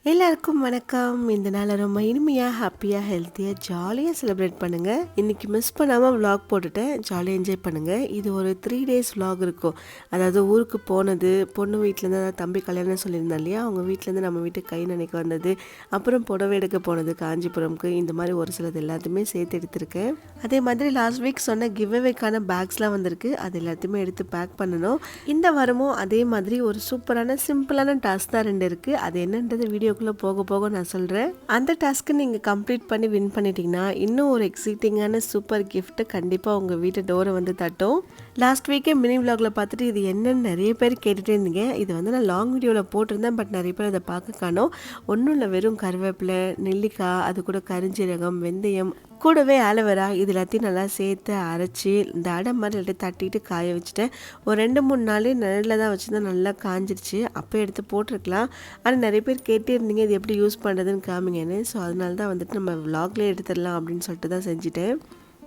எல்லாருக்கும் வணக்கம். இந்த நாளை ரொம்ப இனிமையாக, ஹாப்பியாக, ஹெல்த்தியாக, ஜாலியாக செலிப்ரேட் பண்ணுங்கள். இன்றைக்கி மிஸ் பண்ணாமல் vlog போட்டுட்டேன். ஜாலியாக என்ஜாய் பண்ணுங்கள். இது ஒரு 3 days vlog இருக்கும். அதாவது ஊருக்கு போனது, பொண்ணு வீட்டிலேருந்து, அதாவது தம்பி கல்யாணம் சொல்லியிருந்தேன் இல்லையா, அவங்க வீட்டிலேருந்து நம்ம வீட்டுக்கு கை நனைக்க வந்தது, அப்புறம் புடவை எடுக்க போனது காஞ்சிபுரம்க்கு, இந்த மாதிரி ஒரு சிலது எல்லாத்தையுமே சேர்த்து எடுத்திருக்கேன். அதே மாதிரி லாஸ்ட் வீக் சொன்ன கிவ்அவேக்கான பேக்ஸ்லாம் வந்திருக்கு. அது எல்லாத்தையுமே எடுத்து பேக் பண்ணணும். இந்த வாரமும் அதே மாதிரி ஒரு சூப்பரான சிம்பிளான டாஸ்க் தான் 2 இருக்குது. அது என்னன்றது வீடியோக்குள்ளே போக போக நான் சொல்கிறேன். அந்த டாஸ்க்கு நீங்கள் கம்ப்ளீட் பண்ணி வின் பண்ணிட்டீங்கன்னா இன்னும் ஒரு எக்ஸைட்டிங்கான சூப்பர் கிஃப்ட்டு கண்டிப்பாக உங்கள் வீட்டு டோரை வந்து தட்டும். லாஸ்ட் வீக்கே மினி விலாகில் பார்த்துட்டு இது என்னன்னு நிறைய பேர் கேட்டுகிட்டே இருந்தீங்க. இது வந்து நான் லாங் வீடியோவில் போட்டிருந்தேன், பட் நிறைய பேர் அதை பார்க்க காணோம். ஒன்றும் இல்லை, வெறும் கருவேப்பிலை, நெல்லிக்காய், அது கூட கரிஞ்சீரகம், வெந்தயம், கூடவே ஆலோவேரா, இது எல்லாத்தையும் நல்லா சேர்த்து அரைச்சி இந்த அடை மாதிரி எல்லாத்தையும் தட்டிட்டு காய வச்சுட்டேன். ஒரு 2-3 நாள் நிழலில் தான் வச்சுருந்தா நல்லா காஞ்சிருச்சு. அப்போ எடுத்து போட்டிருக்கலாம். ஆனால் நிறைய பேர் கேட்டே இருந்தீங்க இது எப்படி யூஸ் பண்ணுறதுன்னு காமிங்கன்னு. ஸோ அதனால தான் வந்துட்டு நம்ம விலாக்லேயே எடுத்துடலாம் அப்படின்னு சொல்லிட்டு தான் செஞ்சுட்டேன்.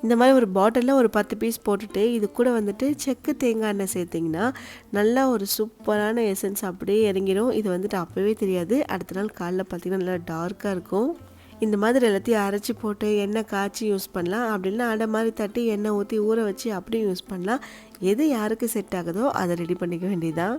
இந்த மாதிரி ஒரு பாட்டிலில் ஒரு 10 பீஸ் போட்டுட்டு இது கூட வந்துட்டு செக்கு தேங்காய் எண்ணெய் சேர்த்திங்கன்னா நல்லா ஒரு சூப்பரான எசன்ஸ் அப்படியே இறங்கிடும். இது வந்துட்டு அப்போவே தெரியாது. அடுத்த நாள் காலைல பார்த்திங்கன்னா நல்லா டார்க்காக இருக்கும். இந்த மாதிரி எல்லாத்தையும் அரைச்சி போட்டு எண்ணெய் காய்ச்சி யூஸ் பண்ணலாம். அப்படின்னா அடை மாதிரி தட்டி எண்ணெய் ஊற்றி ஊற வச்சு அப்படியும் யூஸ் பண்ணலாம். எது யாருக்கு செட் ஆகுதோ அதை ரெடி பண்ணிக்க வேண்டியதுதான்.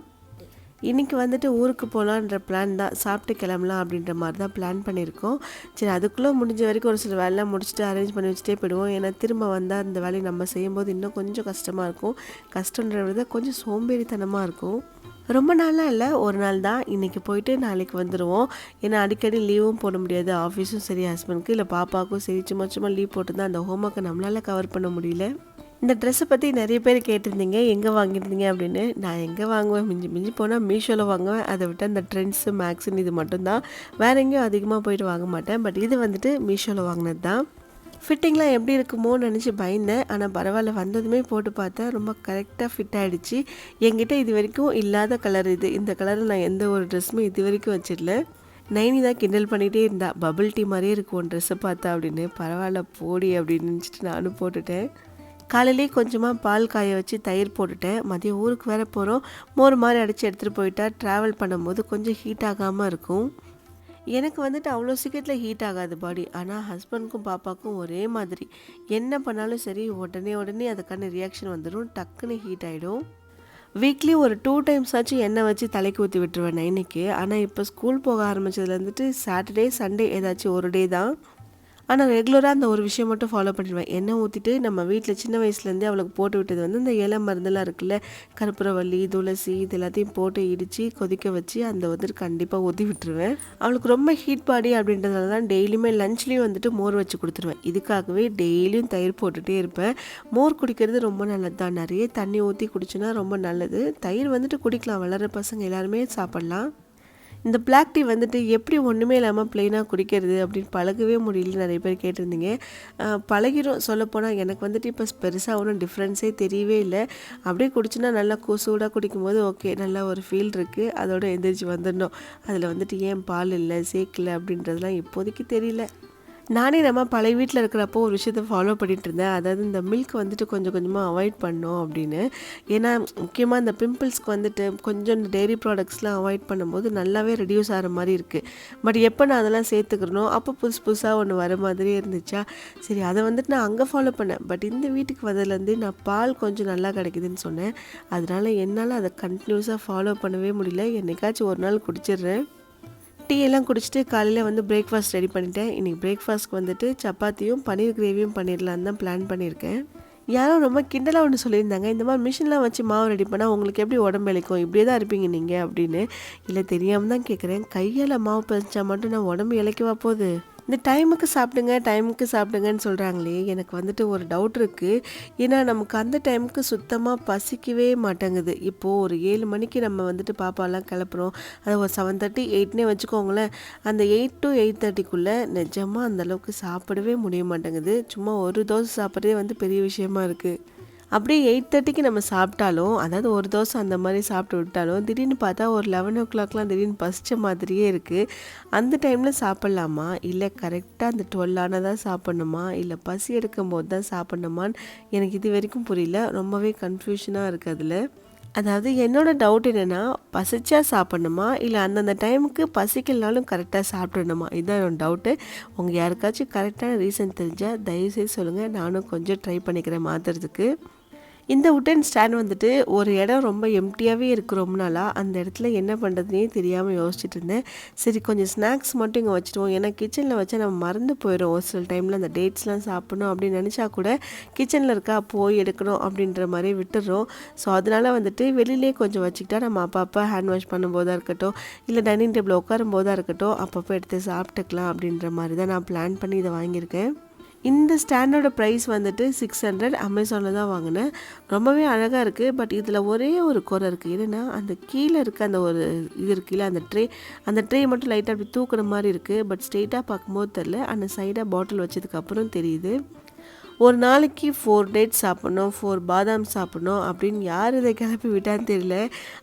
இன்றைக்கி வந்துட்டு ஊருக்கு போகலான்ற பிளான் தான். சாப்பிட்டு கிளம்பலாம் அப்படின்ற மாதிரி தான் பிளான் பண்ணியிருக்கோம். சரி, அதுக்குள்ளே முடிஞ்ச வரைக்கும் ஒரு சில வேலைலாம் முடிச்சுட்டு அரேஞ்ச் பண்ணி வச்சுட்டே போயிடுவோம். ஏன்னா திரும்ப வந்தால் அந்த வேலையை நம்ம செய்யும்போது இன்னும் கொஞ்சம் கஷ்டமாக இருக்கும். கஷ்டன்றத விட கொஞ்சம் சோம்பேறித்தனமாக இருக்கும். ரொம்ப நாளாக இல்லை, ஒரு நாள் தான். இன்றைக்கி போயிட்டு நாளைக்கு வந்துடுவோம். ஏன்னா அடிக்கடி லீவும் போட முடியாது. ஆஃபீஸும் சரி, ஹஸ்பண்டுக்கு இல்லை பாப்பாவுக்கும் சரி, சும்மா லீவ் போட்டு தான் அந்த ஹோம்ஒர்க்கை நம்மளால் கவர் பண்ண முடியல. இந்த ட்ரெஸ்ஸை பற்றி நிறைய பேர் கேட்டிருந்தீங்க, எங்கே வாங்கியிருந்தீங்க அப்படின்னு. நான் எங்கே வாங்குவேன், மிஞ்சி போனால் மீஷோவில் வாங்குவேன். அதை விட்டு அந்த ட்ரெண்ட்ஸு, மேக்ஸின் இது மட்டும்தான். வேறு எங்கேயும் அதிகமாக போயிட்டு வாங்க மாட்டேன். பட் இது வந்துட்டு மீஷோவில் வாங்கினது தான். ஃபிட்டிங்லாம் எப்படி இருக்குமோன்னு நினச்சி பயந்தேன். ஆனால் பரவாயில்ல, வந்ததுமே போட்டு பார்த்தேன், ரொம்ப கரெக்டாக ஃபிட் ஆகிடுச்சு. என்கிட்ட இது வரைக்கும் இல்லாத கலர் இது. இந்த கலரில் நான் எந்த ஒரு ட்ரெஸ்ஸுமே இது வரைக்கும் வச்சிடல. நைனி தான் கிண்டல் பண்ணிகிட்டே இருந்தா, பபிள் டீ மாதிரியே இருக்கும் ட்ரெஸ்ஸை பார்த்தா அப்படின்னு. பரவாயில்ல போடி அப்படின்னு நினச்சிட்டு நானும் போட்டுட்டேன். காலையிலே கொஞ்சமாக பால் காய வச்சு தயிர் போட்டுட்டேன். மதியம் ஊருக்கு வேறு போகிறோம். மோர் மாதிரி அடித்து எடுத்துகிட்டு போயிட்டா ட்ராவல் பண்ணும்போது கொஞ்சம் ஹீட் ஆகாமல் இருக்கும். எனக்கு வந்துட்டு அவ்வளோ சீக்கிரத்தில் ஹீட் ஆகாது பாடி. ஆனால் ஹஸ்பண்டுக்கும் பாப்பாவுக்கும் ஒரே மாதிரி. என்ன பண்ணாலும் சரி உடனே அதுக்கான ரியாக்ஷன் வந்துடும். டக்குன்னு ஹீட் ஆகிடும். வீக்லி ஒரு 2 டைம்ஸ் ஆச்சும் எண்ணெய் வச்சு தலைக்கு ஊற்றி விட்டுருவேன் நைனுக்கு. ஆனால் இப்போ ஸ்கூல் போக ஆரம்பித்ததுல வந்துட்டு சாட்டர்டே சண்டே ஏதாச்சும் ஒரு டே தான். ஆனால் ரெகுலராக அந்த ஒரு விஷயம் மட்டும் ஃபாலோ பண்ணிடுவேன். எண்ணெய் ஊற்றிட்டு நம்ம வீட்டில் சின்ன வயசுலேருந்தே அவளுக்கு போட்டு விட்டது வந்து இந்த இலை மருந்தெல்லாம் இருக்குல்ல, கற்பூரவள்ளி, துளசி, இது எல்லாத்தையும் போட்டு இடித்து கொதிக்க வச்சு அந்த வந்துட்டு கண்டிப்பாக ஊற்றி விட்டுருவேன். அவளுக்கு ரொம்ப ஹீட் பாடி அப்படின்றதுனால தான் டெய்லியுமே லஞ்ச்லேயும் வந்துட்டு மோர் வச்சு கொடுத்துருவேன். இதுக்காகவே டெய்லியும் தயிர் போட்டுகிட்டே இருப்பேன். மோர் குடிக்கிறது ரொம்ப நல்லது தான். நிறைய தண்ணி ஊற்றி குடிச்சுன்னா ரொம்ப நல்லது. தயிர் வந்துட்டு குடிக்கலாம், வளர்கிற பசங்க எல்லாருமே சாப்பிட்லாம். இந்த பிளாக் டீ வந்துட்டு எப்படி ஒன்றுமே இல்லாமல் ப்ளெயினாக குடிக்கிறது அப்படின்னு பழகவே முடியல நிறைய பேர் கேட்டிருந்தீங்க. பழகிரும். சொல்லப்போனால் எனக்கு வந்துட்டு இப்போ பெருசாக ஒன்றும் டிஃப்ரென்ஸே தெரியவே இல்லை. அப்படியே குடிச்சுன்னா நல்லா சூடாக குடிக்கும்போது ஓகே, நல்லா ஒரு ஃபீல் இருக்குது. அதோட எந்திரிச்சு வந்துடணும். அதில் வந்துட்டு ஏன் பால் இல்லை, சேர்க்கலை அப்படின்றதுலாம் இப்போதைக்கு தெரியல. நானே நம்ம பழைய வீட்டில் இருக்கிறப்போ ஒரு விஷயத்தை ஃபாலோ பண்ணிகிட்டு இருந்தேன். அதாவது இந்த மில்க் வந்துட்டு கொஞ்சம் கொஞ்சமாக அவாய்ட் பண்ணோம் அப்படின்னு. ஏன்னா முக்கியமாக இந்த பிம்பிள்ஸ்க்கு வந்துட்டு கொஞ்சம் இந்த டெய்ரி ப்ராடக்ட்ஸ்லாம் அவாய்ட் பண்ணும்போது நல்லாவே ரெடியூஸ் ஆகிற மாதிரி இருக்குது. பட் எப்போ நான் அதெல்லாம் சேர்த்துக்கிறனோ அப்போ புதுசாக ஒன்று வர மாதிரியே இருந்துச்சா, சரி அதை வந்துட்டு நான் அங்கே ஃபாலோ பண்ணேன். பட் இந்த வீட்டுக்கு வந்ததுலேருந்து நான் பால் கொஞ்சம் நல்லா கிடைக்குதுன்னு சொன்னேன். அதனால் என்னால் அதை கண்டினியூஸாக ஃபாலோ பண்ணவே முடியல. என்னைக்காச்சும் ஒரு நாள் குடிச்சிடுறேன். டீ எல்லாம் குடிச்சிட்டு காலையில் வந்து பிரேக்ஃபாஸ்ட் ரெடி பண்ணிட்டேன். இன்றைக்கி பிரேக்ஃபாஸ்ட்க்கு வந்துட்டு சப்பாத்தியும் பன்னீர் கிரேவியும் பண்ணிடலான்னு தான் பிளான் பண்ணியிருக்கேன். யாரோ ரொம்ப கிண்டலாக ஒன்று சொல்லியிருந்தாங்க, இந்த மாதிரி மிஷின்லாம் வச்சு மாவு ரெடி பண்ணால் உங்களுக்கு எப்படி உடம்பு இளைக்கும், இப்படியே தான் இருப்பீங்க நீங்கள் அப்படின்னு. இல்லை, தெரியாமல் தான் கேட்குறேன். கையால் மாவு பறிச்சா மட்டும் நான் உடம்பு இளைக்கவா போகுது? இந்த டைமுக்கு சாப்பிடுங்கன்னு சொல்கிறாங்களே, எனக்கு வந்துட்டு ஒரு டவுட் இருக்குது. ஏன்னா நமக்கு அந்த டைமுக்கு சுத்தமாக பசிக்கவே மாட்டேங்குது. இப்போது ஒரு 7 மணிக்கு நம்ம வந்துட்டு பாப்பாலாம் கிளப்புறோம். அதை ஒரு 7:30 8னே வச்சுக்கோங்களேன். அந்த 8 to 8:30க்குள்ளே நிஜமாக அந்தளவுக்கு சாப்பிடவே முடிய மாட்டேங்குது. சும்மா ஒரு தோசை சாப்பிட்றதே வந்து பெரிய விஷயமா இருக்குது. அப்படியே 8:30க்கு நம்ம சாப்பிட்டாலும், அதாவது ஒரு தோசை அந்த மாதிரி சாப்பிட்டு விட்டாலும், திடீர்னு பார்த்தா ஒரு 11 o'clockலாம் திடீர்னு பசிச்ச மாதிரியே இருக்குது. அந்த டைமில் சாப்பிட்லாமா, இல்லை கரெக்டாக அந்த 12 ஆனதான் சாப்பிட்ணுமா, இல்லை பசி எடுக்கும் போது தான் சாப்பிட்ணுமான்னு எனக்கு இது வரைக்கும் புரியல. ரொம்பவே கன்ஃபியூஷனாக இருக்குது அதில். அதாவது என்னோட டவுட் என்னென்னா, பசிச்சா சாப்பிடணுமா? இல்லை அந்தந்த டைமுக்கு பசிக்கலனாலும் கரெக்டாக சாப்பிட்றணுமா? இதுதான் என்னோட டவுட்டு. உங்கள் யாருக்காச்சும் கரெக்டான ரீசன் தெரிஞ்சால் தயவுசெய்து சொல்லுங்கள். நானும் கொஞ்சம் ட்ரை பண்ணிக்கிறேன் மாற்றுறதுக்கு. இந்த வுட்டன் ஸ்டாண்ட் வந்துட்டு ஒரு இடம் ரொம்ப எம்டியாகவே இருக்குது ரொம்ப நாளாக. அந்த இடத்துல என்ன பண்ணுறதுனே தெரியாமல் யோசிச்சுட்டு இருந்தேன். சரி கொஞ்சம் ஸ்நாக்ஸ் மட்டும் இங்கே வச்சுருவோம். ஏன்னா கிச்சனில் வச்சா நம்ம மறந்து போயிடும். ஒரு சில டைமில் அந்த டேட்ஸ்லாம் சாப்பிடணும் அப்படின்னு நினச்சா கூட கிச்சனில் இருக்கா போய் எடுக்கணும் அப்படின்ற மாதிரி விட்டுடுறோம். ஸோ அதனால் வந்துட்டு வெளியிலே கொஞ்சம் வச்சுக்கிட்டா நம்ம அப்பப்போ ஹேண்ட் வாஷ் பண்ணும்போதாக இருக்கட்டும், இல்லை டைனிங் டேபிள் உட்காரும் போதாக இருக்கட்டும், அப்பப்போ எடுத்து சாப்பிட்டுக்கலாம் அப்படின்ற மாதிரி தான் நான் பிளான் பண்ணி இதை வாங்கியிருக்கேன். இந்த ஸ்டாண்டோட ப்ரைஸ் வந்துட்டு 600 அமேசானில் தான் வாங்கினேன். ரொம்பவே அழகாக இருக்குது. பட் இதில் ஒரே ஒரு குறை இருக்குது. என்னென்னா அந்த கீழே இருக்க அந்த ஒரு இது இருக்குல்ல, அந்த ட்ரே மட்டும் லைட்டாக அப்படி தூக்குற மாதிரி இருக்குது. பட் ஸ்ட்ரெயிட்டாக பார்க்கும்போது தெரில. அந்த சைடாக பாட்டில் வச்சதுக்கப்புறம் தெரியுது. ஒரு நாளைக்கு 4 டேட்ஸ் சாப்பிட்ணும், 4 பாதாம் சாப்பிட்ணும் அப்படின்னு யார் இதை கிளப்பி விட்டான்னு தெரியல.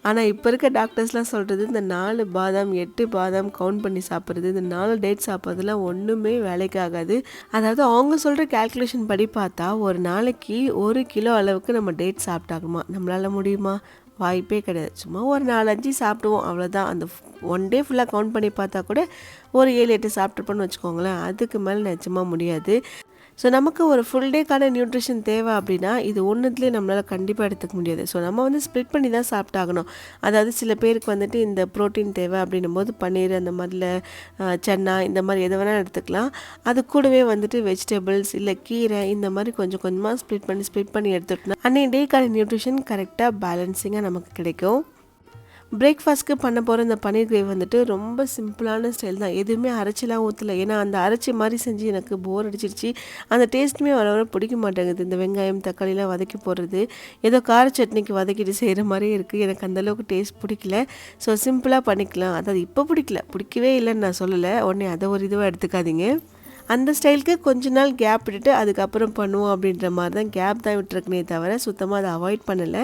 ஆனால் இப்போ இருக்க டாக்டர்ஸ்லாம் சொல்கிறது இந்த 4 பாதாம் 8 பாதாம் கவுண்ட் பண்ணி சாப்பிட்றது, இந்த 4 டேட் சாப்பிட்றதுலாம் ஒன்றுமே வேலைக்கு ஆகாது. அதாவது அவங்க சொல்கிற கேல்குலேஷன் படி பார்த்தா ஒரு நாளைக்கு 1 கிலோ அளவுக்கு நம்ம டேட் சாப்பிட்டாகணுமா. நம்மளால் முடியுமா? வாய்ப்பே கிடையாது. சும்மா ஒரு 4-5 சாப்பிடுவோம் அவ்வளோதான். அந்த 1 டே ஃபுல்லாக கவுண்ட் பண்ணி பார்த்தா கூட ஒரு 7-8 சாப்பிட்ருப்போன்னு வச்சுக்கோங்களேன். அதுக்கு மேலே நிஜமாக முடியாது. ஸோ நமக்கு ஒரு ஃபுல் டேக்கான நியூட்ரிஷன் தேவை அப்படின்னா இது ஒன்றுத்துலேயே நம்மளால் கண்டிப்பாக எடுத்துக்க முடியாது. ஸோ நம்ம வந்து ஸ்ப்ளிட் பண்ணி தான் சாப்பிட்டாகணும். அதாவது சில பேருக்கு வந்துட்டு இந்த ப்ரோட்டீன் தேவை அப்படின்னும் போது பன்னீர் அந்த மாதிரில சன்னா இந்த மாதிரி எதை வேணால் எடுத்துக்கலாம். அது கூடவே வந்துட்டு வெஜிடபிள்ஸ் இல்லை கீரை இந்த மாதிரி கொஞ்சம் கொஞ்சமாக ஸ்ப்ளிட் பண்ணி எடுத்துட்டோம்னா அன்றைய டேக்கான நியூட்ரிஷன் கரெக்டாக பேலன்சிங்காக நமக்கு கிடைக்கும். பிரேக்ஃபாஸ்ட்டுக்கு பண்ண போகிற இந்த பன்னீர் கிரேவி வந்துட்டு ரொம்ப சிம்பிளான ஸ்டைல் தான். எதுவுமே அரைச்சிலாம் ஊற்றல. ஏன்னா அந்த அரைச்சி மாதிரி செஞ்சு எனக்கு போர் அடிச்சிருச்சு. அந்த டேஸ்ட்டுமே வர பிடிக்க மாட்டேங்குது. இந்த வெங்காயம் தக்காளிலாம் வதக்கி போடுறது ஏதோ கார சட்னிக்கு வதக்கிட்டு செய்கிற மாதிரியே இருக்குது. எனக்கு அந்தளவுக்கு டேஸ்ட் பிடிக்கல. ஸோ சிம்பிளாக பண்ணிக்கலாம். அதாவது இப்போ பிடிக்கவே இல்லைன்னு நான் சொல்லலை. உடனே அதை ஒரு இதுவாக எடுத்துக்காதீங்க. அந்த ஸ்டைலுக்கு கொஞ்ச நாள் கேப் விட்டுட்டு அதுக்கப்புறம் பண்ணுவோம் அப்படின்ற மாதிரி தான் கேப் தான் விட்டுருக்குனே தவிர சுத்தமாக அதை அவாய்ட் பண்ணலை.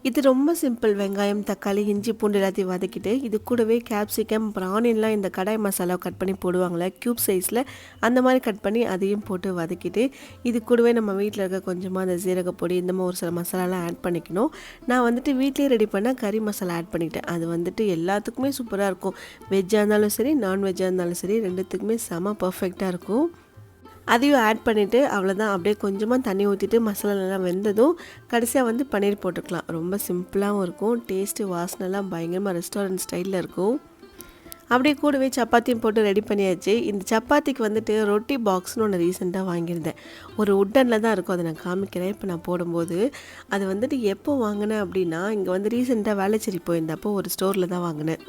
இது ரொம்ப சிம்பிள். வெங்காயம் தக்காளி இஞ்சி பூண்டு எல்லாத்தையும் வதக்கிட்டு இது கூடவே கேப்சிகம் அப்புறம் ஆனியன்லாம் இந்த கடாய் மசாலா கட் பண்ணி போடுவாங்களே க்யூப் சைஸில், அந்த மாதிரி கட் பண்ணி அதையும் போட்டு வதக்கிட்டு இது கூடவே நம்ம வீட்டில் இருக்க கொஞ்சமாக அந்த சீரகப்பொடி இந்த மாதிரி ஒரு சில மசாலாலாம் ஆட் பண்ணிக்கணும். நான் வந்துட்டு வீட்லேயே ரெடி பண்ண கறி மசாலா ஆட் பண்ணிட்டேன். அது வந்துட்டு எல்லாத்துக்குமே சூப்பராக இருக்கும். வெஜ்ஜாக இருந்தாலும் சரி நான்வெஜ்ஜாக இருந்தாலும் சரி ரெண்டுத்துக்குமே செம பர்ஃபெக்டாக இருக்கும். அதையும் ஆட் பண்ணிவிட்டு அவ்வளோதான். அப்படியே கொஞ்சமாக தண்ணி ஊற்றிட்டு மசாலாலாம் வெந்ததும் கடைசியாக வந்து பன்னீர் போட்டுக்கலாம். ரொம்ப சிம்பிளாகவும் இருக்கும். டேஸ்ட்டு வாசனைலாம் பயங்கரமாக ரெஸ்டாரண்ட் ஸ்டைலில் இருக்கும். அப்படியே கூடவே சப்பாத்தியும் போட்டு ரெடி பண்ணியாச்சு. இந்த சப்பாத்திக்கு வந்துட்டு ரொட்டி பாக்ஸ்னு ஒன்று ரீசெண்டாக வாங்கியிருந்தேன். ஒரு உட்டனில் தான் இருக்கும். அதை நான் காமிக்கிறேன் இப்போ நான் போடும்போது. அது வந்துட்டு எப்போ வாங்கினேன் அப்படின்னா இங்கே வந்து ரீசெண்டாக வேளச்சேரி போயிருந்தப்போ ஒரு ஸ்டோரில் தான் வாங்கினேன்.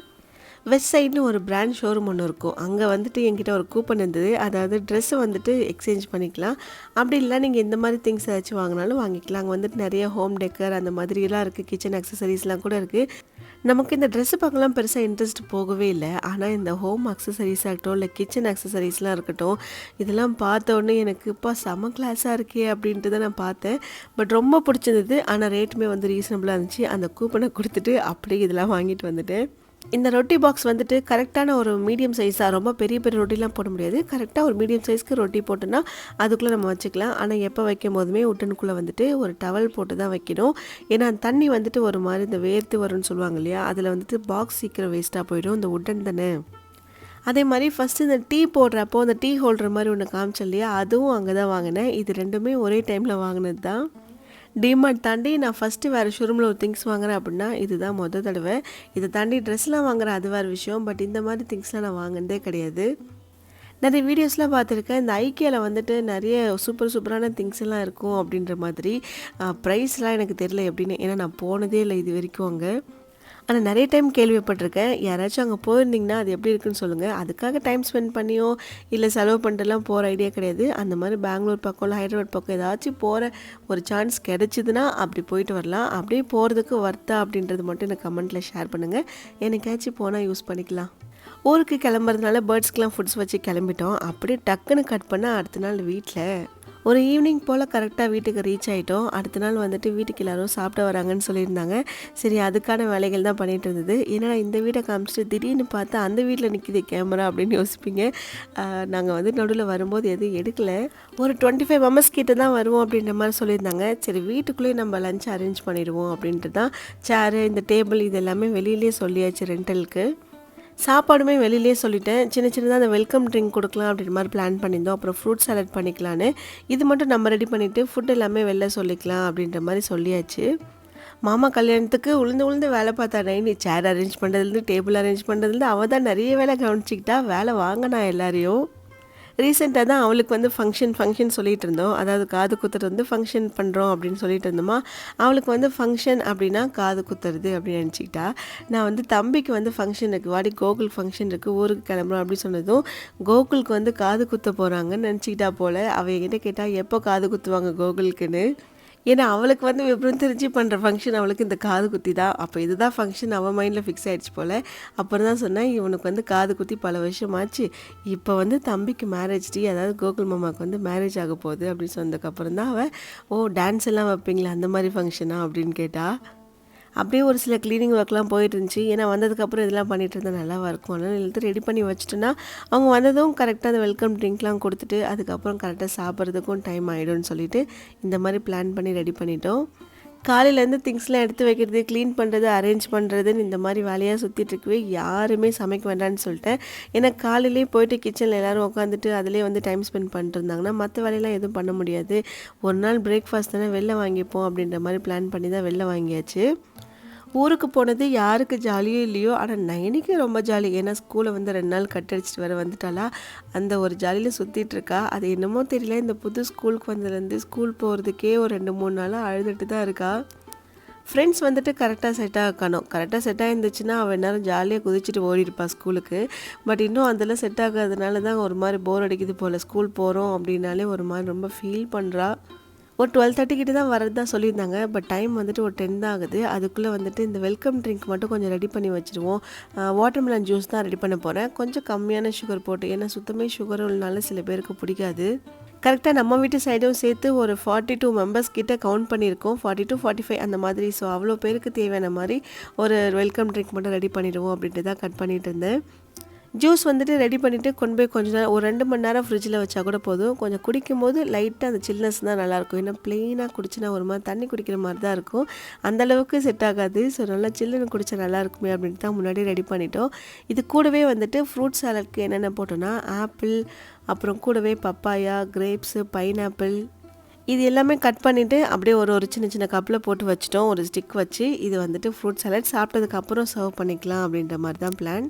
வெஸ்ட் சைடுன்னு ஒரு பிராண்ட் ஷோரூம் ஒன்று இருக்கும். அங்கே வந்துட்டு என்கிட்ட ஒரு கூப்பன் இருந்தது. அதாவது ட்ரெஸ்ஸை வந்துட்டு எக்ஸ்சேஞ்ச் பண்ணிக்கலாம். அப்படி இல்லை நீங்கள் இந்த மாதிரி திங்ஸ் ஏதாச்சும் வாங்கினாலும் வாங்கிக்கலாம். அங்கே வந்துட்டு நிறைய ஹோம் டெக்கர் அந்த மாதிரிலாம் இருக்குது. கிச்சன் அக்சசரிஸ்லாம் கூட இருக்குது. நமக்கு இந்த ட்ரெஸ்ஸு பார்க்கலாம் பெருசாக இன்ட்ரெஸ்ட் போகவே இல்லை. ஆனால் இந்த ஹோம் அக்சசரிஸ் ஆகட்டும் இல்லை கிச்சன் அக்சசரிஸ்லாம் இருக்கட்டும், இதெல்லாம் பார்த்த உடனே எனக்கு இப்போ செம கிளாஸாக இருக்கே அப்படின்ட்டு தான் நான் பார்த்தேன். பட் ரொம்ப பிடிச்சிருந்தது. ஆனால் ரேட்டுமே வந்து ரீசனபிளாக இருந்துச்சு. அந்த கூப்பனை கொடுத்துட்டு அப்படியே இதெல்லாம் வாங்கிட்டு வந்துட்டேன். இந்த ரொட்டி பாக்ஸ் வந்துட்டு கரெக்டான ஒரு மீடியம் சைஸாக, ரொம்ப பெரிய ரொட்டிலாம் போட முடியாது. கரெக்டாக ஒரு மீடியம் சைஸ்க்கு ரொட்டி போட்டோன்னா அதுக்குள்ளே நம்ம வச்சுக்கலாம். ஆனால் எப்போ வைக்கும் போதுமே உட்டனுக்குள்ளே வந்துட்டு ஒரு டவல் போட்டு தான் வைக்கணும். ஏன்னா தண்ணி வந்துட்டு ஒரு மாதிரி இந்த வேர்த்து வரும்னு சொல்லுவாங்க இல்லையா, அதில் வந்துட்டு பாக்ஸ் சீக்கிரம் வேஸ்ட்டாக போயிடும். இந்த உட்டன் தானே. அதே மாதிரி ஃபஸ்ட்டு இந்த டீ போடுறப்போ அந்த டீ ஹோல்டர் மாதிரி ஒன்று காமிச்சேன் இல்லையா, அதுவும் அங்கே தான் வாங்கினேன். இது ரெண்டுமே ஒரே டைமில் வாங்கினது தான். டிமார்ட் தாண்டி நான் ஃபஸ்ட்டு வேறு ஷோரூமில் ஒரு திங்ஸ் வாங்குறேன் அப்படின்னா இதுதான் மொதல் தடவை. இதை தாண்டி ட்ரெஸ்லாம் வாங்குறேன் அது வேறு விஷயம். பட் இந்த மாதிரி திங்ஸ்லாம் நான் வாங்கினதே கிடையாது. நிறைய வீடியோஸ்லாம் பார்த்துருக்கேன். இந்த ஐக்கியாவில் வந்துட்டு நிறைய சூப்பரான திங்ஸ் எல்லாம் இருக்கும் அப்படின்ற மாதிரி. ப்ரைஸ்லாம் எனக்கு தெரியல எப்படின்னு, ஏன்னா நான் போனதே இல்லை இது வரைக்கும் அங்கே. ஆனால் நிறைய டைம் கேள்விப்பட்டிருக்கேன். யாராச்சும் அங்கே போயிருந்தீங்கன்னா அது எப்படி இருக்குன்னு சொல்லுங்கள். அதுக்காக டைம் ஸ்பெண்ட் பண்ணியோ இல்லை செலவு பண்ணிட்டுலாம் போகிற ஐடியா கிடையாது. அந்த மாதிரி பெங்களூர் பக்கம் இல்லை ஹைதராபாத் பக்கம் ஏதாச்சும் போகிற ஒரு சான்ஸ் கிடச்சிதுன்னா அப்படி போயிட்டு வரலாம். அப்படியே போகிறதுக்கு வர்த்தா அப்படின்றது மட்டும் எனக்கு கமெண்ட்டில் ஷேர் பண்ணுங்கள். எனக்காச்சும் போனால் யூஸ் பண்ணிக்கலாம். ஊருக்கு கிளம்புறதுனால பேர்ட்ஸ்க்கெலாம் ஃபுட்ஸ் வச்சு கிளம்பிட்டோம். அப்படியே டக்குன்னு கட் பண்ணால் அடுத்த நாள் வீட்டில் ஒரு ஈவினிங் போல் கரெக்டாக வீட்டுக்கு ரீச் ஆகிட்டோம். அடுத்த நாள் வந்துட்டு வீட்டுக்கு எல்லோரும் சாப்பிட வராங்கன்னு சொல்லியிருந்தாங்க. சரி, அதுக்கான வேலைகள் தான் பண்ணிகிட்டு இருந்தது. ஏன்னா இந்த வீட்டை காமிச்சிட்டு திடீர்னு பார்த்தா அந்த வீட்டில் நிற்கிது கேமரா அப்படின்னு யோசிப்பீங்க. நாங்கள் வந்து நடுவில் வரும்போது எதுவும் எடுக்கலை. ஒரு 25 மெம்பர்ஸ் கிட்ட தான் வருவோம் அப்படின்ற மாதிரி சொல்லியிருந்தாங்க. சரி, வீட்டுக்குள்ளேயே நம்ம லஞ்ச் அரேஞ்ச் பண்ணிடுவோம் அப்படின்ட்டு தான் சேரு, இந்த டேபிள் இது எல்லாமே வெளியிலேயே சொல்லியாச்சு ரெண்டலுக்கு. சாப்பாடுமே வெளியிலே சொல்லிட்டேன். சின்ன சின்னதாக அந்த வெல்கம் ட்ரிங்க் கொடுக்கலாம் அப்படின்ற மாதிரி பிளான் பண்ணியிருந்தோம். அப்புறம் ஃப்ரூட் சாலட் பண்ணிக்கலான்னு. இது மட்டும் நம்ம ரெடி பண்ணிவிட்டு ஃபுட் எல்லாமே வெளில சொல்லிக்கலாம் அப்படின்ற மாதிரி சொல்லியாச்சு. மாமா கல்யாணத்துக்கு உளுந்து வேலை பார்த்தா நைனி. சேர் அரேஞ்ச் பண்ணுறதுலேருந்து டேபிள் அரேஞ்ச் பண்ணுறதுலேருந்து அவள் தான் நிறைய வேலை கவனிச்சிக்கிட்டா. வேலை வாங்கினா எல்லாரையும். ரீசெண்டாக தான் அவளுக்கு வந்து ஃபங்க்ஷன் சொல்லிகிட்டு இருந்தோம். அதாவது காது குத்துறது வந்து ஃபங்க்ஷன் பண்ணுறோம் அப்படின்னு சொல்லிட்டு இருந்தோமா. அவளுக்கு வந்து ஃபங்க்ஷன் அப்படின்னா காது குத்துறது அப்படின்னு நினச்சிக்கிட்டா. நான் வந்து தம்பிக்கு வந்து ஃபங்க்ஷன் இருக்குது, வாடி கோகுல் ஃபங்க்ஷன் இருக்குது, ஊருக்கு கிளம்புறோம் அப்படின்னு சொன்னதும் கோகுலுக்கு வந்து காது குத்த போகிறாங்கன்னு நினச்சிக்கிட்டா போல். அவள் என்கிட்ட கேட்டால் எப்போ காது குத்துவாங்க கோகுலுக்குன்னு. ஏன்னா அவளுக்கு வந்து விபரம் தெரிஞ்சு பண்ணுற ஃபங்க்ஷன் அவளுக்கு இந்த காது குத்தி தான். அப்போ இதுதான் ஃபங்க்ஷன் அவள் மைண்டில் ஃபிக்ஸ் ஆகிடுச்சு போல். அப்புறம் தான் சொன்னேன், இவனுக்கு வந்து காது குத்தி பல வருஷம் ஆச்சு, இப்போ வந்து தம்பிக்கு மேரேஜ் அதாவது கோகுல் மாமாவுக்கு வந்து மேரேஜ் ஆக போகுது அப்படின்னு சொன்னதுக்கப்புறம் தான் அவள், ஓ டான்ஸ் எல்லாம் வைப்பீங்களா அந்த மாதிரி ஃபங்க்ஷனா அப்படின்னு கேட்டாள். அப்படியே ஒரு சில க்ளீனிங் ஒர்க்லாம் போயிட்டு இருந்துச்சு. ஏன்னா வந்ததுக்கப்புறம் இதெல்லாம் பண்ணிகிட்டு இருந்தால் நல்லாவா இருக்கும். அதனால் எல்லாத்தையும் ரெடி பண்ணி வச்சுட்டோன்னா அவங்க வந்ததும் கரெக்டாக அந்த வெல்கம் ட்ரிங்க்லாம் கொடுத்துட்டு அதுக்கப்புறம் கரெக்டாக சாப்பிட்றதுக்கும் டைம் ஆகிடும்னு சொல்லிட்டு இந்த மாதிரி பிளான் பண்ணி ரெடி பண்ணிட்டோம். காலையிலேருந்து திங்ஸ்லாம் எடுத்து வைக்கிறது, க்ளீன் பண்ணுறது, அரேஞ்ச் பண்ணுறதுன்னு இந்த மாதிரி வேலையாக சுற்றிட்டுருக்கவே யாருமே சமைக்க வேண்டாம்னு சொல்லிட்டேன். ஏன்னா காலையிலே போய்ட்டு கிச்சனில் எல்லோரும் உட்காந்துட்டு அதிலே வந்து டைம் ஸ்பெண்ட் பண்ணிட்டு இருந்தாங்கன்னா மற்ற வேலையெல்லாம் எதுவும் பண்ண முடியாது. ஒரு நாள் பிரேக்ஃபாஸ்ட் தானே வெளில வாங்கிப்போம் அப்படின்ற மாதிரி பிளான் பண்ணி தான் வெளில வாங்கியாச்சு. ஊருக்கு போனது யாருக்கு ஜாலியோ இல்லையோ, ஆனால் நைனிக்கு ரொம்ப ஜாலி. ஏன்னா ஸ்கூலை வந்து 2 நாள் கட் அடிச்சிட்டு வர வந்துட்டாளா, அந்த ஒரு ஜாலியில் சுற்றிட்டுருக்கா. அது என்னமோ தெரியல, இந்த புது ஸ்கூலுக்கு வந்ததுலேருந்து ஸ்கூல் போகிறதுக்கே ஒரு 2-3 நாளாக அழுதுட்டு தான் இருக்கா. ஃப்ரெண்ட்ஸ் வந்துட்டு கரெக்டாக செட்டாக இருக்கணும். கரெக்டாக செட்டாக இருந்துச்சுன்னா அவள் நேரம் ஜாலியாக குதிச்சுட்டு ஓடிருப்பா ஸ்கூலுக்கு. பட் இன்னும் அதெல்லாம் செட் ஆகாதனால தான் ஒரு மாதிரி போர் அடிக்குது போல். ஸ்கூல் போகிறோம் அப்படின்னாலே ஒரு மாதிரி ரொம்ப ஃபீல் பண்ணுறா. ஒரு 12:30 கிட்ட தான் வரது தான் சொல்லியிருந்தாங்க. பட் டைம் வந்துட்டு ஒரு 10 தான் ஆகுது. அதுக்குள்ளே வந்துட்டு இந்த வெல்கம் ட்ரிங்க் மட்டும் கொஞ்சம் ரெடி பண்ணி வச்சுருவோம். வாட்டர்மெலன் ஜூஸ் தான் ரெடி பண்ண போகிறேன். கொஞ்சம் கம்மியான சுகர் போட்டு, ஏன்னா சுத்தமே சுகர் உள்ளனால சில பேருக்கு பிடிக்காது. கரெக்டாக நம்ம வீட்டு சைடும் சேர்த்து ஒரு 42 மெம்பர்ஸ் கிட்ட கவுண்ட் பண்ணியிருக்கோம். 42-45 அந்த மாதிரி. ஸோ அவ்வளோ பேருக்கு தேவையான மாதிரி ஒரு வெல்கம் ட்ரிங்க் மட்டும் ரெடி பண்ணிடுவோம் அப்படின்ட்டு தான் கட் பண்ணிகிட்டு இருந்தேன். ஜூஸ் வந்துட்டு ரெடி பண்ணிவிட்டு கொண்டு போய் கொஞ்சம் நேரம் ஒரு 2 மணி நேரம் ஃப்ரிட்ஜில் வச்சா கூட போதும். கொஞ்சம் குடிக்கும்போது லைட்டாக அந்த சில்னஸ் தான் நல்லாயிருக்கும். ஏன்னா ப்ளெயினாக குடிச்சுனா ஒரு மாதிரி தண்ணி குடிக்கிற மாதிரி தான் இருக்கும். அந்தளவுக்கு செட் ஆகாது. ஸோ நல்லா சில்லுன்னு குடித்தா நல்லாயிருக்குமே அப்படின்ட்டு தான் முன்னாடி ரெடி பண்ணிட்டோம். இது கூடவே வந்துட்டு ஃப்ரூட் சாலட்க்கு என்னென்ன போட்டோன்னா ஆப்பிள், அப்புறம் கூடவே பப்பாயா, கிரேப்ஸு, பைனாப்பிள் இது எல்லாமே கட் பண்ணிவிட்டு அப்படியே ஒரு சின்ன சின்ன கப்பில் போட்டு வச்சுட்டோம். ஒரு ஸ்டிக் வச்சு இது வந்துட்டு ஃப்ரூட் சாலட் சாப்பிட்டதுக்கப்புறம் சர்வ் பண்ணிக்கலாம் அப்படின்ற மாதிரி தான் பிளான்.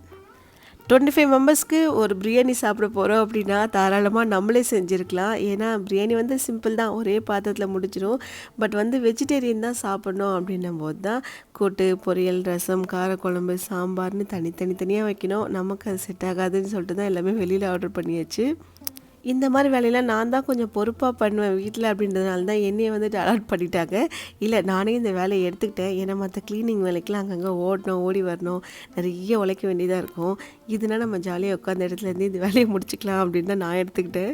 25 மெம்பர்ஸ்க்கு ஒரு பிரியாணி சாப்பிட போகிறோம் அப்படின்னா தாராளமாக நம்மளே செஞ்சுருக்கலாம். ஏன்னா பிரியாணி வந்து சிம்பிள் தான், ஒரே பாத்திரத்தில் முடிச்சிடும். பட் வந்து வெஜிடேரியன் தான் சாப்பிட்ணும் அப்படின்னும் போது தான் கூட்டு, பொரியல், ரசம், காரக்குழம்பு, சாம்பார்னு தனித்தனியாக வைக்கணும். நமக்கு அது செட் ஆகாதுன்னு சொல்லிட்டு தான் எல்லாமே வெளியில் ஆர்டர் பண்ணியாச்சு. இந்த மாதிரி வேலையெல்லாம் நான் தான் கொஞ்சம் பொறுப்பாக பண்ணுவேன் வீட்டில் அப்படின்றதுனால தான் என்னையை வந்துட்டு அலாட் பண்ணிட்டாங்க. இல்லை, நானே இந்த வேலையை எடுத்துக்கிட்டேன். ஏன்னா மற்ற க்ளீனிங் வேலைக்கெலாம் அங்கங்கே ஓடணும், ஓடி வரணும், நிறைய உழைக்க வேண்டியதாக இருக்கும். இதுனால் நம்ம ஜாலியாக உட்காந்த இடத்துலேருந்து இந்த வேலையை முடிச்சுக்கலாம் அப்படின்னு தான் நான் எடுத்துக்கிட்டேன்.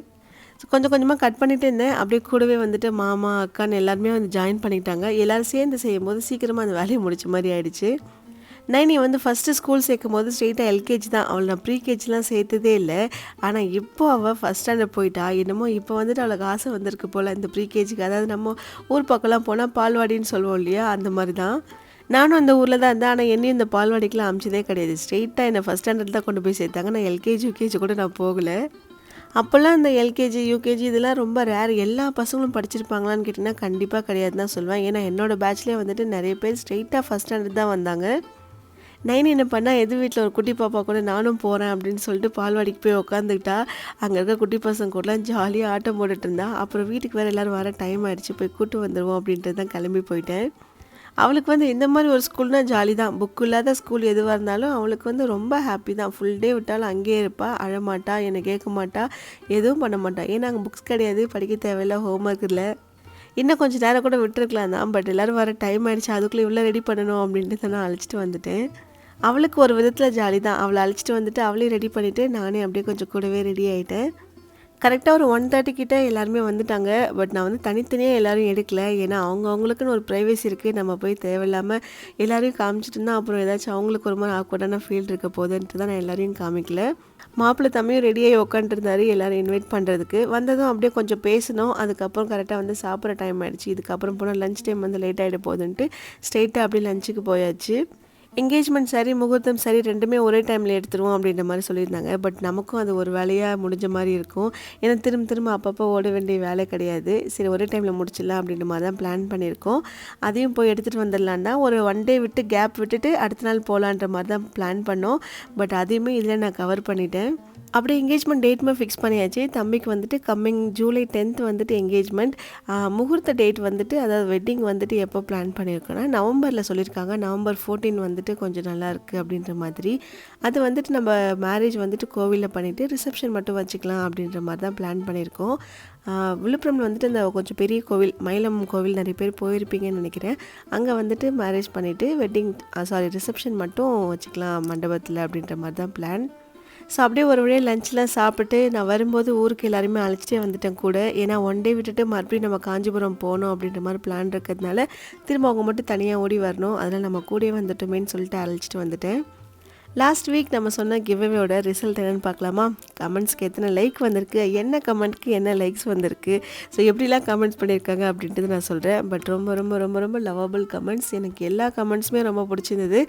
ஸோ கொஞ்சம் கொஞ்சமாக கட் பண்ணிகிட்டே இருந்தேன். அப்படியே கூடவே வந்துட்டு மாமா, அக்கான்னு எல்லாருமே வந்து ஜாயின் பண்ணிட்டாங்க. எல்லோரும் சேர்ந்து செய்யும்போது சீக்கிரமாக அந்த வேலையை முடிச்ச மாதிரி ஆயிடுச்சு. நைனி வந்து ஃபஸ்ட்டு ஸ்கூல் சேர்க்கும் போது ஸ்ட்ரெயிட்டாக எல்கேஜி தான். அவள் நான் ப்ரீகேஜிலாம் சேர்த்ததே இல்லை. ஆனால் இப்போது அவள் ஃபஸ்ட் ஸ்டாண்டர்ட் போயிட்டா. என்னமோ இப்போ வந்துட்டு அவளுக்கு ஆசை வந்திருக்கு போல் இந்த ப்ரீகேஜிக்கு. அதாவது நம்ம ஊர் பக்கம்லாம் போனால் பால்வாடின்னு சொல்லுவோம் இல்லையா, அந்த மாதிரி தான். நானும் அந்த ஊரில் தான் இருந்தேன். ஆனால் என்னையும் இந்த பால்வாடிக்கெலாம் அமிச்சதே கிடையாது. ஸ்ட்ரெயிட்டாக என்னை ஃபஸ்ட் ஸ்டாண்டர்ட் தான் கொண்டு போய் சேர்த்தாங்க. நான் எல்கேஜி யூகேஜி கூட நான் போகலை. அப்போல்லாம் இந்த எல்கேஜி யூகேஜி இதெல்லாம் ரொம்ப ரேர். எல்லா பசங்களும் படிச்சிருப்பாங்களான்னு கேட்டிங்கன்னா கண்டிப்பாக கிடையாதுன்னு தான் சொல்லுவேன். ஏன்னா என்னோடய பேட்ச்லேயே வந்துட்டு நிறைய பேர் ஸ்ட்ரெயிட்டாக ஃபஸ்ட் ஸ்டாண்டர்ட் தான் வந்தாங்க. நைன் என்ன பண்ணால் எது வீட்டில் ஒரு குட்டி பாப்பா கூட நானும் போகிறேன் அப்படின்னு சொல்லிட்டு பால்வாடிக்கு போய் உட்காந்துக்கிட்டா. அங்கே இருக்க குட்டி பசங்க கூடலாம் ஜாலியாக ஆட்டம் போட்டுட்டு இருந்தா. அப்புறம் வீட்டுக்கு வேறு எல்லோரும் வர டைம் ஆகிடுச்சு, போய் கூட்டு வந்துடுவோம் அப்படின்ட்டு தான் கிளம்பி போயிட்டேன். அவளுக்கு வந்து இந்த மாதிரி ஒரு ஸ்கூல்னால் ஜாலி தான். புக்கு இல்லாத ஸ்கூல் எதுவாக இருந்தாலும் அவளுக்கு வந்து ரொம்ப ஹாப்பி தான். ஃபுல் டே விட்டாலும் அங்கேயே இருப்பாள். அழமாட்டா, என்னை கேட்க மாட்டா, எதுவும் பண்ண மாட்டா. ஏன்னா அங்கே புக்ஸ் கிடையாது, படிக்க தேவையில்லை, ஹோம்ஒர்க் இல்லை. இன்னும் கொஞ்சம் நேரம் கூட விட்டுருக்கலாம் தான். பட் எல்லோரும் வர டைம் ஆகிடுச்சு, அதுக்குள்ளே இவ்வளோ ரெடி பண்ணணும் அப்படின்ட்டு தான் நான் அழைச்சிட்டு வந்துட்டேன். அவளுக்கு ஒரு விதத்தில் ஜாலி தான். அவளை அழைச்சிட்டு வந்துட்டு அவளையும் ரெடி பண்ணிவிட்டு நானே அப்படியே கொஞ்சம் கூடவே ரெடி ஆகிட்டேன். கரெக்டாக ஒரு 1:30 கிட்ட எல்லாருமே வந்துட்டாங்க. பட் நான் வந்து தனித்தனியாக எல்லாரும் எடுக்கல. ஏன்னா அவங்கவங்களுக்குன்னு ஒரு ப்ரைவசி இருக்குது. நம்ம போய் தேவையில்லாமல் எல்லாரையும் காமிச்சிட்டு இருந்தால் அப்புறம் ஏதாச்சும் அவங்களுக்கு ஒரு மாதிரி ஆக்வர்டான ஃபீல் இருக்க போதுன்ட்டு தான் நான் எல்லாரையும் காமிக்கல. மாப்பிள்ளை தம்பியும் ரெடியாகி உட்காந்துருந்தாரு எல்லாரும் இன்வைட் பண்ணுறதுக்கு. வந்ததும் அப்படியே கொஞ்சம் பேசினோம். அதுக்கப்புறம் கரெக்டாக வந்து சாப்பிட்ற டைம் ஆகிடுச்சு. இதுக்கப்புறம் போனால் லஞ்ச் டைம் வந்து லேட் ஆகிட போகுதுன்ட்டு ஸ்ட்ரெயிட்டாக அப்படியே லஞ்சுக்கு போயாச்சு. என்கேஜ்மெண்ட் சாரி, முகூர்த்தம் சாரி 2மே ஒரே டைமில் எடுத்துருவோம் அப்படின்ற மாதிரி சொல்லியிருந்தாங்க. பட் நமக்கும் அது ஒரு வேலையாக முடிஞ்ச மாதிரி இருக்கும். ஏன்னா திரும்ப அப்பப்போ ஓட வேண்டிய வேலை கிடையாது. சரி ஒரே டைமில் முடிச்சிடலாம் அப்படின்ற மாதிரி தான் பிளான் பண்ணியிருக்கோம். அதையும் போய் எடுத்துகிட்டு வந்துடலான்னா ஒரு 1 டே விட்டு கேப் விட்டுட்டு அடுத்த நாள் போகலான்ற மாதிரி தான் பிளான் பண்ணோம். பட் அதையுமே இதில் நான் கவர் பண்ணிட்டேன். அப்படியே என்கேஜ்மெண்ட் டேட்டுமே ஃபிக்ஸ் பண்ணியாச்சு. தம்பிக்கு வந்துட்டு கம்மிங் ஜூலை 10th வந்துட்டு என்கேஜ்மெண்ட். முகூர்த்த டேட் வந்துட்டு அதாவது வெட்டிங் வந்துட்டு எப்போ பிளான் பண்ணியிருக்கோன்னா நவம்பரில் சொல்லியிருக்காங்க. நவம்பர் 14 வந்துட்டு கொஞ்சம் நல்லாயிருக்கு அப்படின்ற மாதிரி. அது வந்துட்டு நம்ம மேரேஜ் வந்துட்டு கோவிலில் பண்ணிவிட்டு ரிசப்ஷன் மட்டும் வச்சுக்கலாம் அப்படின்ற மாதிரி தான் பிளான் பண்ணியிருக்கோம். விழுப்புரமில் வந்துட்டு இந்த கொஞ்சம் பெரிய கோவில் மயிலம் கோவில் நிறைய பேர் போயிருப்பீங்கன்னு நினைக்கிறேன். அங்கே வந்துட்டு மேரேஜ் பண்ணிவிட்டு ரிசப்ஷன் மட்டும் வச்சுக்கலாம் மண்டபத்தில் அப்படின்ற மாதிரி தான் பிளான். ஸோ அப்படியே ஒரு வழியாக லஞ்ச்லாம் சாப்பிட்டு நான் வரும்போது ஊருக்கு எல்லாருமே அழைச்சிட்டே வந்துட்டேன் கூட. ஏன்னா 1 டே விட்டுட்டு மறுபடியும் நம்ம காஞ்சிபுரம் போகணும் அப்படின்ற மாதிரி பிளான் இருக்கிறதுனால திரும்ப அவங்க மட்டும் தனியாக ஓடி வரணும். அதனால் நம்ம கூடயே வந்துட்டோமேன்னு சொல்லிட்டு அழைச்சிட்டு வந்துட்டேன். லாஸ்ட் வீக் நம்ம சொன்ன கிவ்அவேயோட ரிசல்ட் என்னென்னு பார்க்கலாமா? கமெண்ட்ஸ்க்கு எத்தனை லைக் வந்திருக்கு, என்ன கமெண்ட்க்கு என்ன லைக்ஸ் வந்திருக்கு, ஸோ எப்படிலாம் கமெண்ட்ஸ் பண்ணியிருக்காங்க அப்படின்றது நான் சொல்கிறேன். பட் ரொம்ப ரொம்ப ரொம்ப ரொம்ப லவபிள் கமெண்ட்ஸ். எனக்கு எல்லா கமெண்ட்ஸுமே ரொம்ப பிடிச்சிருந்தது.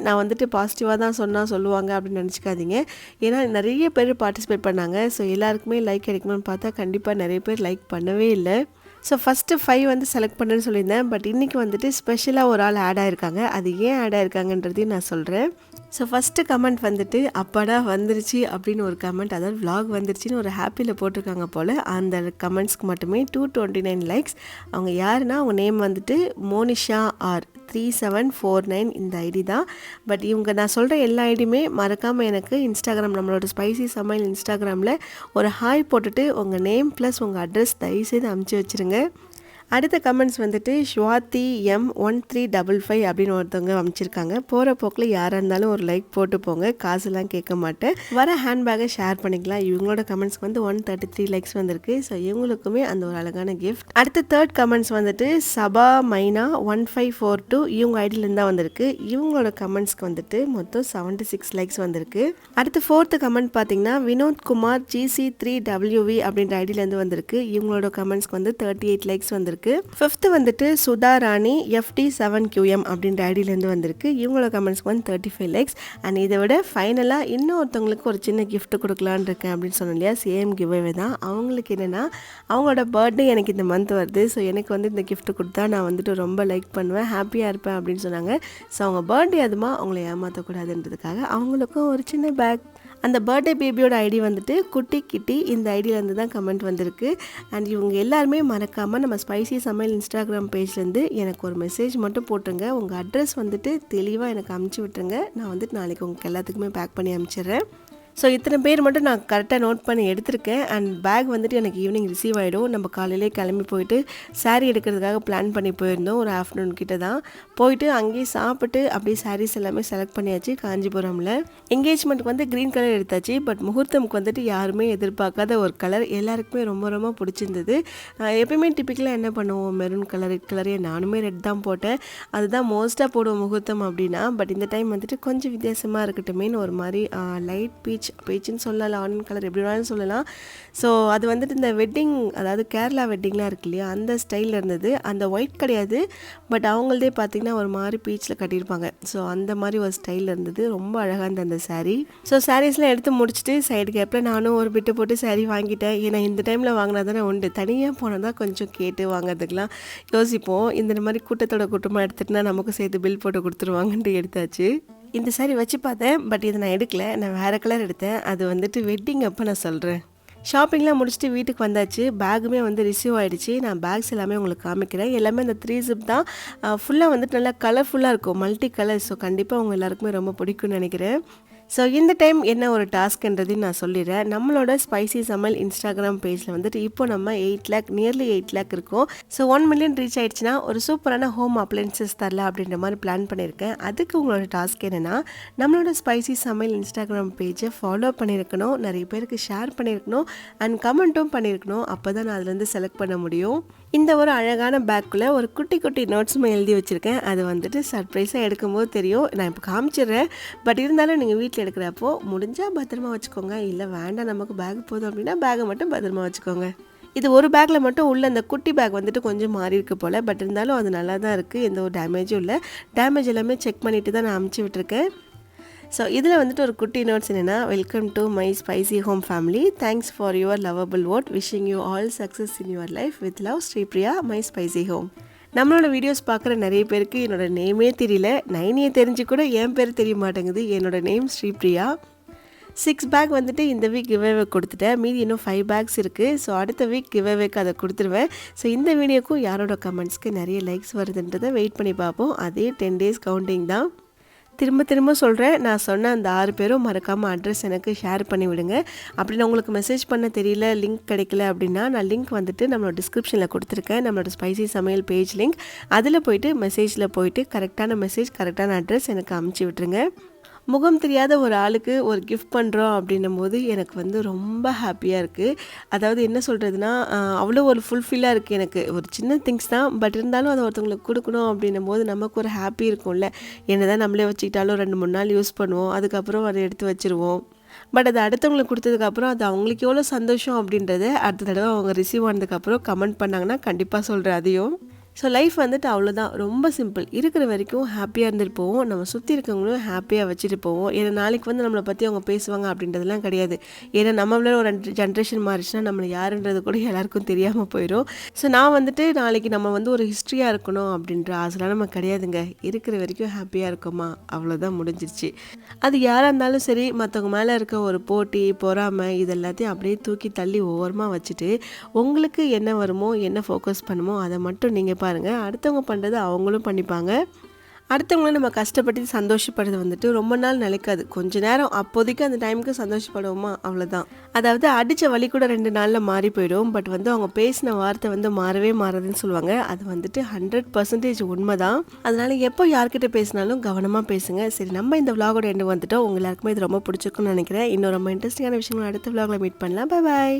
நான் வந்துட்டு பாசிட்டிவாக தான் சொல்லுவாங்க அப்படின்னு நினச்சிக்காதீங்க. ஏன்னா நிறைய பேர் பார்ட்டிசிபேட் பண்ணாங்க. ஸோ எல்லாருக்குமே லைக் கிடைக்கணும்னு பார்த்தா கண்டிப்பாக நிறைய பேர் லைக் பண்ணவே இல்லை. ஸோ ஃபஸ்ட்டு 5 வந்து செலக்ட் பண்ணுறேன்னு சொல்லியிருந்தேன். பட் இன்றைக்கி வந்துட்டு ஸ்பெஷலாக ஒரு ஆள் ஆட் ஆகிருக்காங்க. அது ஏன் ஆட் ஆகிருக்காங்கன்றதையும் நான் சொல்கிறேன். ஸோ ஃபஸ்ட்டு கமெண்ட் வந்துட்டு அப்பாடா வந்துருச்சு அப்படின்னு ஒரு கமெண்ட், அதாவது vlog வந்துருச்சுன்னு ஒரு ஹாப்பியில் போட்டிருக்காங்க போல். அந்த கமெண்ட்ஸ்க்கு மட்டுமே 229 லைக்ஸ். அவங்க யாருன்னா அவங்க நேம் வந்துட்டு மோனிஷா ஆர் 3749 இந்த ஐடி தான். பட் இவங்க நான் சொல்கிற எல்லா ஐடியுமே மறக்காமல் எனக்கு இன்ஸ்டாகிராம் நம்மளோட ஸ்பைசி சமையல் இன்ஸ்டாகிராமில் ஒரு ஹாய் போட்டுட்டு உங்கள் நேம் ப்ளஸ் உங்கள் அட்ரஸ் தயவுசெய்து அமுச்சு வச்சுருங்க. அடுத்த கமெண்ட்ஸ் வந்துட்டு ஸ்வாதி M1355 அப்படின்னு ஒருத்தவங்க அமைச்சிருக்காங்க. போகிற போக்கில் யாராக இருந்தாலும் ஒரு லைக் போட்டு போங்க, காசுலாம் கேட்க மாட்டேன், வர ஹேண்ட்பேக்கை ஷேர் பண்ணிக்கலாம். இவங்களோட கமெண்ட்ஸ்க்கு வந்து 133 லைக்ஸ் வந்திருக்கு. ஸோ இவங்களுக்குமே அந்த ஒரு அழகான கிஃப்ட். அடுத்த தேர்ட் கமெண்ட்ஸ் வந்துட்டு சபா மைனா 1542 இவங்க ஐடியிலேருந்து தான் வந்திருக்கு. இவங்களோட கமெண்ட்ஸ்க்கு வந்துட்டு மொத்தம் 76 லைக்ஸ் வந்திருக்கு. அடுத்து ஃபோர்த்து கமெண்ட் பார்த்தீங்கன்னா வினோத்குமார் GC3WV அப்படின்ற ஐடியிலேருந்து வந்திருக்கு. இவங்களோட கமெண்ட்ஸ்க்கு வந்து 38 லைக்ஸ் வந்திருக்கு. ஃபிஃப்த்து வந்துட்டு சுதா ராணி FD7QM அப்படின்ற ஐடியிலேருந்து வந்திருக்கு. இவங்களோட கமெண்ட்ஸ்க்கு வந்து 35 லைக்ஸ். அண்ட் இதை விட ஃபைனலாக இன்னொருத்தவங்களுக்கு ஒரு சின்ன கிஃப்ட் கொடுக்கலான்னு இருக்கேன் அப்படின்னு சொன்னேன் இல்லையா, சேம் கிவ்அவே தான். அவங்களுக்கு என்னென்னா அவங்களோட பர்த்டே எனக்கு இந்த மந்த் வருது. ஸோ எனக்கு வந்து இந்த கிஃப்ட் கொடுத்தா நான் வந்துட்டு ரொம்ப லைக் பண்ணுவேன், ஹாப்பியாக இருப்பேன் அப்படின்னு சொன்னாங்க. ஸோ அவங்க பர்த்டே அதுமா அவங்கள ஏமாற்றக்கூடாதுன்றதுக்காக அவங்களுக்கும் ஒரு சின்ன பேக். அந்த பர்த்டே பேபியோட ஐடி வந்துட்டு குட்டி கிட்டி இந்த ஐடியிலேருந்து தான் கமெண்ட் வந்திருக்கு. அண்ட் இவங்க எல்லாருமே மறக்காமல் நம்ம ஸ்பைசி சமையல் இன்ஸ்டாகிராம் பேஜ்லேருந்து எனக்கு ஒரு மெசேஜ் மட்டும் போட்டுருங்க. உங்கள் அட்ரஸ் வந்துட்டு தெளிவாக எனக்கு அமுச்சு விட்டுருங்க. நான் வந்துட்டு நாளைக்கு உங்களுக்கு எல்லாத்துக்குமே பேக் பண்ணி அனுப்பிச்சிடுறேன். ஸோ இத்தனை பேர் மட்டும் நான் கரெக்டாக நோட் பண்ணி எடுத்திருக்கேன். அண்ட் பேக் வந்துட்டு எனக்கு ஈவினிங் ரிசீவ் ஆகிடும். நம்ம காலையிலே கிளம்பி போயிட்டு சாரீ எடுக்கிறதுக்காக பிளான் பண்ணி போயிருந்தோம். ஒரு ஆஃப்டர்நூன் கிட்ட தான் போயிட்டு அங்கேயே சாப்பிட்டு அப்படியே சாரீஸ் எல்லாமே செலக்ட் பண்ணியாச்சு. காஞ்சிபுரமில் என்கேஜ்மெண்ட்டுக்கு வந்து க்ரீன் கலர் எடுத்தாச்சு. பட் முகூர்த்தமுக்கு வந்துட்டு யாருமே எதிர்பார்க்காத ஒரு கலர், எல்லாருக்குமே ரொம்ப ரொம்ப பிடிச்சிருந்தது. எப்பயுமே டிப்பிக்கலாக என்ன பண்ணுவோம், மெரூன் கலர், ரெட் கலரே. நானுமே ரெட் தான் போட்டேன். அதுதான் மோஸ்ட்டாக போடுவோம் முகூர்த்தம் அப்படின்னா. பட் இந்த டைம் வந்துட்டு கொஞ்சம் வித்தியாசமாக இருக்கட்டுமேனு ஒரு மாதிரி லைட் பீச்சுன்னு சொல்லலாம், ஆரஞ்ச் கலர் எப்படி வேணாலும் சொல்லலாம். ஸோ அது வந்துட்டு இந்த வெட்டிங், அதாவது கேரளா வெட்டிங்லாம் இருக்கு இல்லையா, அந்த ஸ்டைலில் இருந்தது. அந்த ஒயிட் கிடையாது, பட் அவங்களதே பார்த்திங்கன்னா ஒரு மாதிரி பீச்சில் கட்டியிருப்பாங்க. ஸோ அந்த மாதிரி ஒரு ஸ்டைலில் இருந்தது. ரொம்ப அழகாக இருந்தது அந்த சாரீ. ஸோ சாரீஸ்லாம் எடுத்து முடிச்சுட்டு சைடு கேப்பில் நானும் ஒரு பிட்டு போட்டு சாரீ வாங்கிட்டேன். ஏன்னா இந்த டைமில் வாங்கினா தானே உண்டு. தனியாக போனால் தான் கொஞ்சம் கேட்டு வாங்கிறதுக்கெலாம் யோசிப்போம். இந்த மாதிரி கூட்டமாக எடுத்துகிட்டுனா நமக்கு சேர்த்து பில் போட்டு கொடுத்துருவாங்கன்ட்டு எடுத்தாச்சு. இந்த சாரீ வச்சு பார்த்தேன், பட் இதை நான் எடுக்கல. நான் வேறு கலர் எடுத்தேன். அது வந்துட்டு வெட்டிங் அப்போ நான் சொல்கிறேன். ஷாப்பிங்லாம் முடிச்சுட்டு வீட்டுக்கு வந்தாச்சு. பேக்குமே வந்து ரிசீவ் ஆகிடுச்சு. நான் பேக்ஸ் எல்லாமே உங்களுக்கு காமிக்கிறேன். எல்லாமே அந்த 3 ஜிப் தான். ஃபுல்லாக வந்துட்டு நல்லா கலர்ஃபுல்லாக இருக்கும், மல்டி கலர். ஸோ கண்டிப்பாக அவங்க எல்லாருக்குமே ரொம்ப பிடிக்கும்னு நினைக்கிறேன். ஸோ இந்த டைம் என்ன ஒரு டாஸ்க்ன்றதையும் நான் சொல்லிடுறேன். நம்மளோட ஸ்பைசி சமையல் இன்ஸ்டாகிராம் பேஜில் வந்துட்டு இப்போ நம்ம 8 லேக் நியர்லி 8 லேக் இருக்கும். ஸோ 1 மில்லியன் ரீச் ஆயிடுச்சுன்னா ஒரு சூப்பரான ஹோம் அப்ளையன்சஸ் தரலாம் அப்படின்ற மாதிரி பிளான் பண்ணியிருக்கேன். அதுக்கு உங்களோட டாஸ்க் என்னென்னா நம்மளோட ஸ்பைசி சமையல் இன்ஸ்டாகிராம் பேஜை ஃபாலோ பண்ணியிருக்கணும், நிறைய பேருக்கு ஷேர் பண்ணியிருக்கணும் அண்ட் கமெண்ட்டும் பண்ணியிருக்கணும். அப்போ தான் நான் அதுலேருந்து செலக்ட் பண்ண முடியும். இந்த ஒரு அழகான பேக்குள்ளே ஒரு குட்டி குட்டி நோட்ஸுமே எழுதி வச்சுருக்கேன். அது வந்துட்டு சர்ப்ரைஸாக எடுக்கும்போது தெரியும். நான் இப்போ காமிச்சிடுறேன். பட் இருந்தாலும் நீங்கள் வீட்டில் எடுக்கிறப்போ முடிஞ்சால் பத்திரமா வச்சுக்கோங்க. இல்லை வேண்டாம் நமக்கு பேக் போதும் அப்படின்னா பேக்கை மட்டும் பத்திரமா வச்சுக்கோங்க. இது ஒரு பேக்கில் மட்டும் உள்ள அந்த குட்டி பேக் வந்துட்டு கொஞ்சம் மாறி இருக்கு போல். பட் இருந்தாலும் அது நல்லா தான் இருக்குது. எந்த ஒரு டேமேஜும் இல்லை. டேமேஜ் எல்லாமே செக் பண்ணிவிட்டு தான் நான் அமுச்சு விட்டுருக்கேன். ஸோ இதில் வந்துட்டு ஒரு குட்டி நோட்ஸ் என்னென்னா, welcome to my spicy home family, thanks for your lovable vote, wishing you all success in your life with love, Sripriya, my spicy home. நம்மளோட வீடியோஸ் பார்க்குற நிறைய பேருக்கு என்னோடய நேமே தெரியல. நைனியை தெரிஞ்சு கூட என் பேர் தெரிய மாட்டேங்குது. என்னோட நேம் ஸ்ரீபிரியா. 6 பேக் வந்துட்டு இந்த வீக் கிவ்அவே கொடுத்துட்டேன். மீதி இன்னும் 5 பேக்ஸ் இருக்குது. ஸோ அடுத்த வீக் கிவ்அவேக்கு அதை கொடுத்துருவேன். ஸோ இந்த வீடியோக்கும் யாரோட கமெண்ட்ஸ்க்கு நிறைய லைக்ஸ் வருதுன்றதை வெயிட் பண்ணி பார்ப்போம். அதே 10 days கவுண்டிங் தான். திரும்ப சொல்கிறேன், நான் சொன்ன அந்த 6 பேரும் மறக்காமல் அட்ரஸ் எனக்கு ஷேர் பண்ணி விடுங்க. அப்படின்னு உங்களுக்கு மெசேஜ் பண்ண தெரியல, லிங்க் கிடைக்கல அப்படின்னா நான் லிங்க் வந்துட்டு நம்மளோட டிஸ்கிரிப்ஷனில் கொடுத்துருக்கேன். நம்மளோட ஸ்பைசி சமையல் பேஜ் லிங்க். அதில் போயிட்டு மெசேஜில் போயிட்டு கரெக்டான மெசேஜ் கரெக்டான அட்ரஸ் எனக்கு அமுச்சு விட்டுருங்க. முகம் தெரியாத ஒரு ஆளுக்கு ஒரு கிஃப்ட் பண்ணுறோம் அப்படின்னும் போது எனக்கு வந்து ரொம்ப ஹாப்பியாக இருக்குது. அதாவது என்ன சொல்கிறதுனா, அவ்வளோ ஒரு ஃபுல்ஃபில்லாக இருக்குது எனக்கு. ஒரு சின்ன திங்ஸ் தான், பட் இருந்தாலும் அதை ஒருத்தவங்களுக்கு கொடுக்கணும் அப்படின்னும் போது நமக்கு ஒரு ஹாப்பி இருக்கும்ல. என்ன தான் நம்மளே வச்சுக்கிட்டாலும் 2-3 நாள் யூஸ் பண்ணுவோம், அதுக்கப்புறம் அதை எடுத்து வச்சுருவோம். பட் அது அடுத்தவங்களுக்கு கொடுத்ததுக்கப்புறம் அது அவங்களுக்கு எவ்வளோ சந்தோஷம் அப்படின்றத அடுத்த தடவை அவங்க ரிசீவ் ஆனதுக்கப்புறம் கமெண்ட் பண்ணாங்கன்னா கண்டிப்பாக சொல்கிறேன் அதையும். ஸோ லைஃப் வந்துட்டு அவ்வளோதான், ரொம்ப சிம்பிள். இருக்கிற வரைக்கும் ஹாப்பியாக இருந்துட்டு போவோம், நம்ம சுற்றி இருக்கவங்களும் ஹாப்பியாக வச்சுட்டு போவோம். ஏன்னா நாளைக்கு வந்து நம்மளை பற்றி அவங்க பேசுவாங்க அப்படின்றதுலாம் கிடையாது. ஏன்னா நம்மள ஒரு ஜென்ரேஷன் மாறிச்சுன்னா நம்மளை யாருன்றது கூட எல்லாருக்கும் தெரியாமல் போயிடும். ஸோ நான் வந்துட்டு நாளைக்கு நம்ம வந்து ஒரு ஹிஸ்ட்ரியாக இருக்கணும் அப்படின்ற ஆசைலாம் நம்ம கிடையாதுங்க. இருக்கிற வரைக்கும் ஹாப்பியாக இருக்கோமா, அவ்வளோதான், முடிஞ்சிருச்சு. அது யாராக இருந்தாலும் சரி, மற்றவங்க மேலே இருக்க ஒரு போட்டி, பொறாமை, இது எல்லாத்தையும் அப்படியே தூக்கி தள்ளி ஓரமாக வச்சுட்டு உங்களுக்கு என்ன வருமோ, என்ன ஃபோக்கஸ் பண்ணுமோ அதை மட்டும் நீங்கள் பாருங்கள். அடுத்தவங்க பண்ணுறது அவங்களும் பண்ணிப்பாங்க. அடுத்தவங்கள நம்ம கஷ்டப்பட்டு சந்தோஷப்படுறது வந்துட்டு ரொம்ப நாள் நிலைக்காது. கொஞ்ச நேரம் அப்போதைக்கு அந்த டைமுக்கு சந்தோஷப்படுவோமா, அவ்வளோதான். அதாவது அடித்த வலி கூட 2 நாளில் மாறி போயிடும். பட் வந்து அவங்க பேசின வார்த்தை வந்து மாறவே மாறாதுன்னு சொல்லுவாங்க. அது வந்துட்டு 100% உண்மை தான். அதனால் எப்போ யார்கிட்ட பேசினாலும் கவனமாக பேசுங்க. சரி, நம்ம இந்த விலாகோட எண்டு வந்துட்டோம். உங்க எல்லாருக்குமே இது ரொம்ப பிடிச்சிருக்குன்னு நினைக்கிறேன். இன்னும் ரொம்ப இன்ட்ரெஸ்டிங்கான விஷயங்கள் அடுத்த விலாகில் மீட் பண்ணலாம். Bye bye.